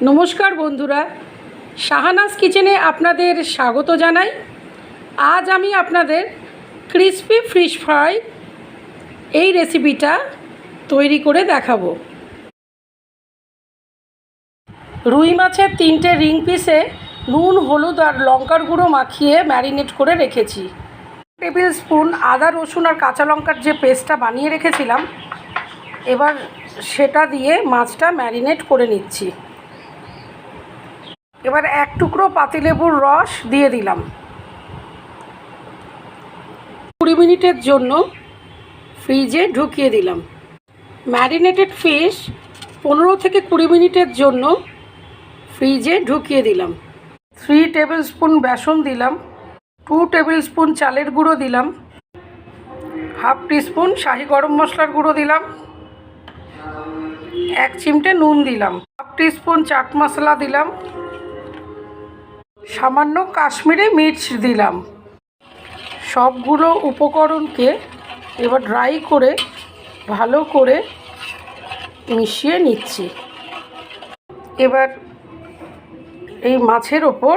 নমস্কার বন্ধুরা, শাহানাজ কিচেনে আপনাদের স্বাগত জানাই। আজ আমি আপনাদের ক্রিসপি ফিশ ফ্রাই এই রেসিপিটা তৈরি করে দেখাবো। রুই মাছের 3টে রিং পিসে নুন, হলুদ আর লঙ্কার গুঁড়ো মাখিয়ে ম্যারিনেট করে রেখেছি। টেবিল স্পুন আদা, রসুন আর কাঁচা লঙ্কার যে পেস্টটা বানিয়ে রেখেছিলাম, এবার সেটা দিয়ে মাছটা ম্যারিনেট করে নিচ্ছি। এবার 1 টুকরো পাতিলেবুর রস দিয়ে দিলাম। 20 মিনিটের জন্য ফ্রিজে ঢুকিয়ে দিলাম। ম্যারিনেটেড ফিশ 15 থেকে 20 মিনিটের জন্য ফ্রিজে ঢুকিয়ে দিলাম। 3 টেবিল স্পুন বেসন দিলাম, 2 টেবিল স্পুন চালের গুঁড়ো দিলাম, হাফ টিস্পুন শাহি গরম মশলার গুঁড়ো দিলাম, 1 চিমটে নুন দিলাম, হাফ টিস্পুন চাট মশলা দিলাম, সামান্য কাশ্মীরি মির্চ দিলাম। সবগুলো উপকরণকে এবার ড্রাই করে ভালো করে মিশিয়ে নিচ্ছি। এবার এই মাছের ওপর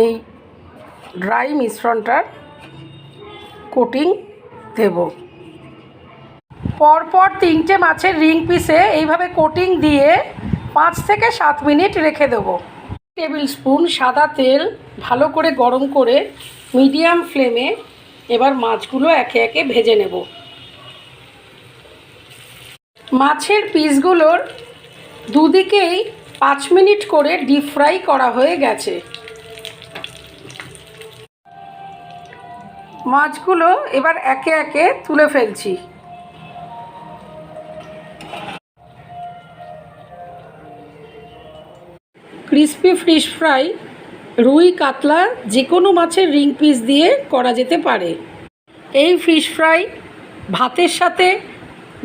এই ড্রাই মিশ্রণটার কোটিং দেব। পরপর 3টে মাছের রিং পিসে এইভাবে কোটিং দিয়ে 5 থেকে 7 মিনিট রেখে দেবো। টেবিল স্পুন সাদা তেল ভালো করে গরম করে মিডিয়াম ফ্লেমে এবার মাছগুলো একে একে ভেজে নেব। মাছের পিসগুলোর দুদিকেই 5 মিনিট করে ডিপ ফ্রাই করা হয়ে গেছে। মাছগুলো এবার একে একে তুলে ফেলছি। ক্রিসপি ফিশ ফ্রাই রুই, কাতলা যে কোনো মাছের রিং পিস দিয়ে করা যেতে পারে। এই ফিশ ফ্রাই ভাতের সাথে,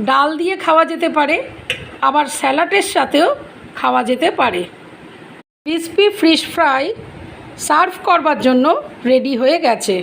ডাল দিয়ে খাওয়া যেতে পারে, আবার স্যালাডের সাথেও খাওয়া যেতে পারে। ক্রিসপি ফিশ ফ্রাই সার্ভ করবার জন্য রেডি হয়ে গেছে।